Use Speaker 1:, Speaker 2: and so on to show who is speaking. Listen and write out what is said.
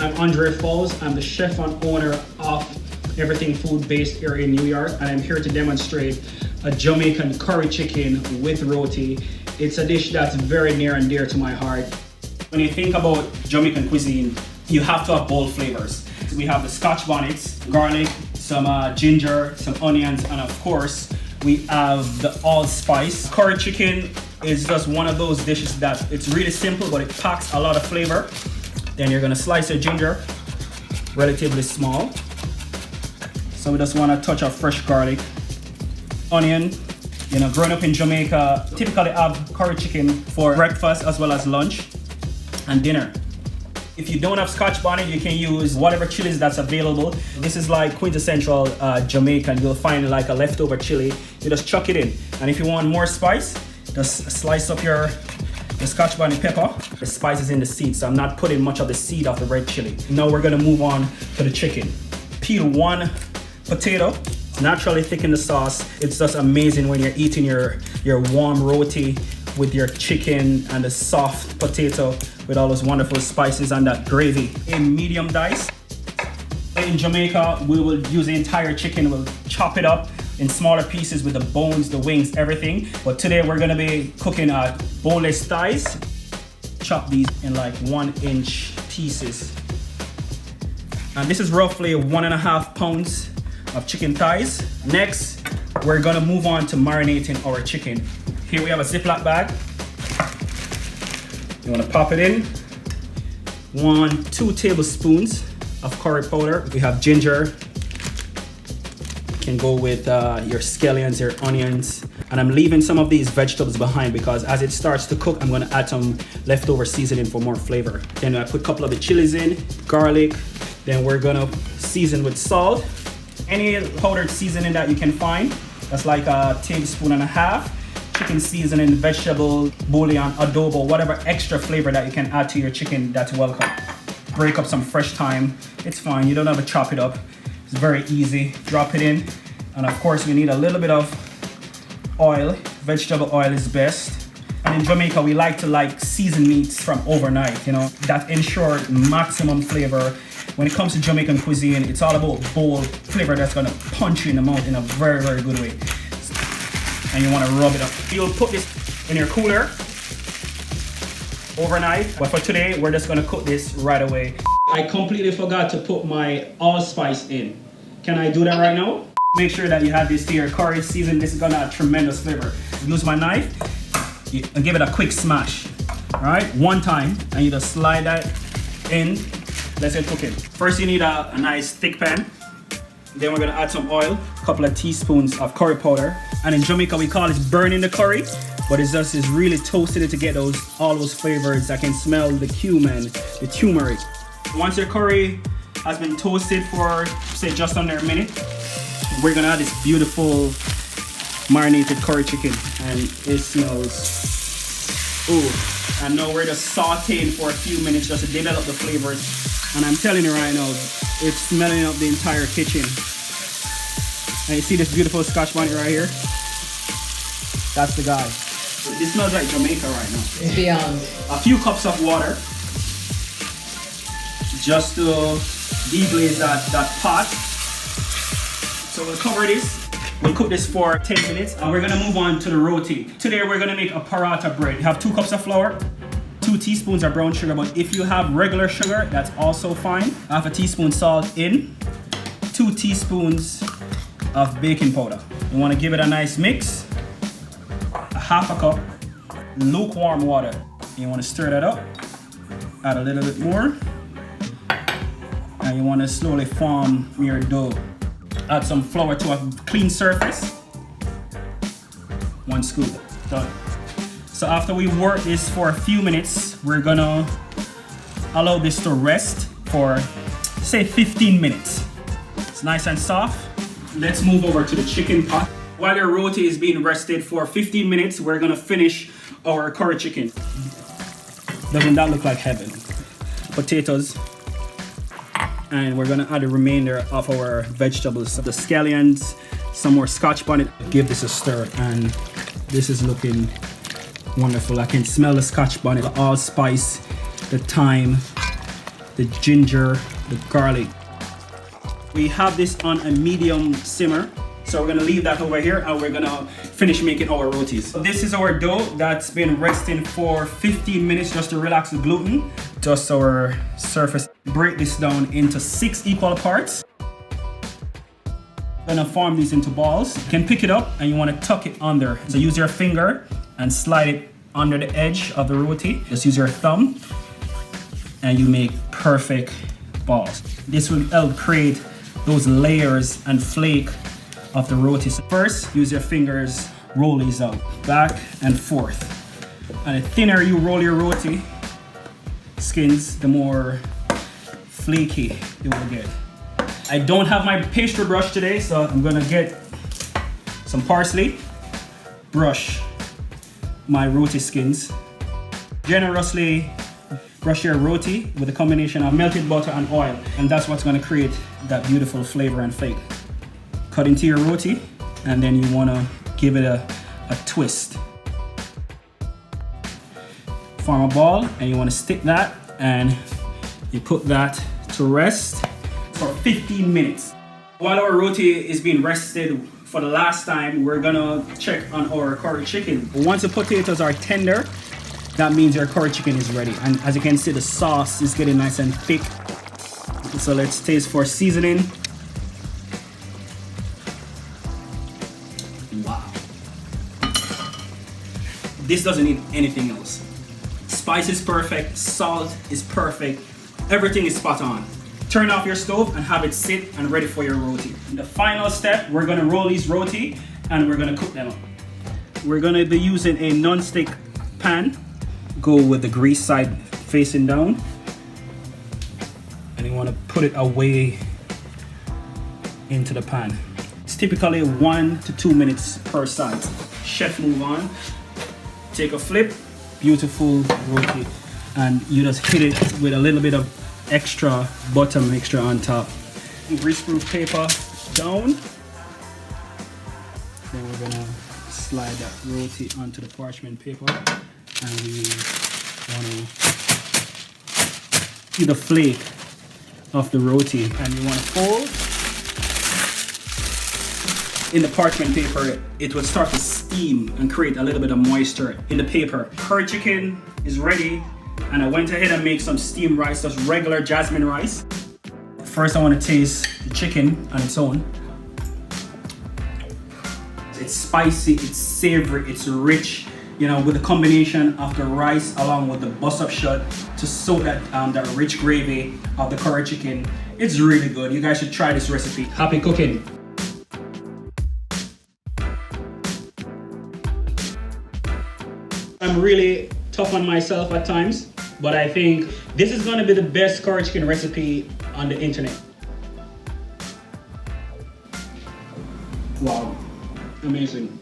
Speaker 1: I'm Andre Fowles. I'm the chef and owner of Everything Food based here in New York, and I'm here to demonstrate a Jamaican curry chicken with roti. It's a dish that's very near and dear to my heart. When you think about Jamaican cuisine, you have to have bold flavors. So we have the scotch bonnets, garlic, some ginger, some onions, and of course, we have the allspice. Curry chicken is just one of those dishes that it's really simple, but it packs a lot of flavor. Then you're gonna slice your ginger, relatively small. So we just want a touch of fresh garlic. Onion, you know, growing up in Jamaica, typically have curry chicken for breakfast as well as lunch and dinner. If you don't have scotch bonnet, you can use whatever chilies that's available. This is like quintessential Jamaican. You'll find like a leftover chili. You just chuck it in. And if you want more spice, just slice up your scotch bonnet pepper. The spice is in the seed, so I'm not putting much of the seed of the red chili. Now we're gonna move on to the chicken. Peel one potato. It's naturally thick in the sauce. It's just amazing when you're eating your warm roti with your chicken and the soft potato with all those wonderful spices and that gravy. In medium dice. In Jamaica, we will use the entire chicken. We'll chop it up in smaller pieces with the bones, the wings, everything. But today we're gonna be cooking boneless thighs. Chop these in like 1-inch pieces. And this is roughly 1.5 pounds of chicken thighs. Next, we're gonna move on to marinating our chicken. Here we have a Ziploc bag. You wanna pop it in. 2 tablespoons of curry powder. We have ginger. You can go with your scallions, your onions. And I'm leaving some of these vegetables behind because as it starts to cook, I'm gonna add some leftover seasoning for more flavor. Then I put a couple of the chilies in, garlic. Then we're gonna season with salt. Any powdered seasoning that you can find. That's like 1.5 tablespoons. Chicken seasoning, vegetable, bouillon, adobo, whatever extra flavor that you can add to your chicken, that's welcome. Break up some fresh thyme. It's fine, you don't have to chop it up. It's very easy. Drop it in. And of course, we need a little bit of oil. Vegetable oil is best. And in Jamaica, we like to season meats from overnight, you know. That ensures maximum flavor. When it comes to Jamaican cuisine, it's all about bold flavor that's gonna punch you in the mouth in a very, very good way. And you wanna rub it up. You'll put this in your cooler overnight. But for today, we're just gonna cook this right away. I completely forgot to put my allspice in. Can I do that right now? Make sure that you add this to your curry season. This is gonna add tremendous flavor. Use my knife and give it a quick smash. All right, one time, and you just slide that in. Let's get cooking. First, you need a nice thick pan. Then we're gonna add some oil, a couple of teaspoons of curry powder. And in Jamaica, we call it burning the curry, but it's really toasted it to get all those flavors. I can smell the cumin, the turmeric. Once your curry has been toasted for, say, just under a minute, we're gonna add this beautiful marinated curry chicken. And it smells, ooh. And now we're just sauteing for a few minutes just to develop the flavors. And I'm telling you right now, it's smelling up the entire kitchen. And you see this beautiful scotch bonnet right here? That's the guy. This smells like Jamaica right now.
Speaker 2: It's beyond.
Speaker 1: A few cups of water just to deglaze that pot. So we'll cover this. We'll cook this for 10 minutes and we're gonna move on to the roti. Today we're gonna make a paratha bread. You have 2 cups of flour, 2 teaspoons of brown sugar, but if you have regular sugar, that's also fine. 1/2 teaspoon salt in, 2 teaspoons of baking powder. You wanna give it a nice mix. 1/2 cup lukewarm water. You wanna stir that up, add a little bit more, and you wanna slowly form your dough. Add some flour to a clean surface. 1 scoop, done. So after we work this for a few minutes, we're gonna allow this to rest for, say, 15 minutes. It's nice and soft. Let's move over to the chicken pot. While your roti is being rested for 15 minutes, we're gonna finish our curry chicken. Doesn't that look like heaven? Potatoes. And we're gonna add the remainder of our vegetables. The scallions, some more scotch bonnet. Give this a stir, and this is looking wonderful. I can smell the scotch bonnet, the allspice, the thyme, the ginger, the garlic. We have this on a medium simmer. So we're gonna leave that over here and we're gonna finish making our rotis. This is our dough that's been resting for 15 minutes just to relax the gluten. Just our surface. Break this down into 6 equal parts. Gonna form these into balls. You can pick it up and you wanna tuck it under. So use your finger and slide it under the edge of the roti. Just use your thumb and you make perfect balls. This will help create those layers and flake of the roti. So first, use your fingers, roll these out, back and forth. And the thinner you roll your roti skins, the more flaky it will get. I don't have my pastry brush today, so I'm gonna get some parsley, brush my roti skins. Generously brush your roti with a combination of melted butter and oil, and that's what's gonna create that beautiful flavor and flake. Cut into your roti, and then you wanna give it a twist. Form a ball, and you wanna stick that, and you put that to rest for 15 minutes. While our roti is being rested for the last time, we're gonna check on our curry chicken. Once the potatoes are tender, that means your curry chicken is ready. And as you can see, the sauce is getting nice and thick. So let's taste for seasoning. Wow. This doesn't need anything else. Spice is perfect, salt is perfect, everything is spot on. Turn off your stove and have it sit and ready for your roti. In the final step, we're gonna roll these roti and we're gonna cook them up. We're gonna be using a non-stick pan. Go with the grease side facing down. And you wanna put it away into the pan. It's typically 1 to 2 minutes per side. Chef, move on. Take a flip, beautiful roti. And you just hit it with a little bit of extra butter mixture on top. Greaseproof paper down. Then we're gonna slide that roti onto the parchment paper, and we wanna see the flake of the roti, and you wanna fold. In the parchment paper, it will start to steam and create a little bit of moisture in the paper. Curry chicken is ready. And I went ahead and made some steamed rice, just regular jasmine rice. First, I want to taste the chicken on its own. It's spicy, it's savory, it's rich, you know, with the combination of the rice along with the bus-up shot to soak that rich gravy of the curry chicken. It's really good. You guys should try this recipe. Happy cooking. I'm really tough on myself at times, but I think this is gonna be the best curry chicken recipe on the internet. Wow, amazing.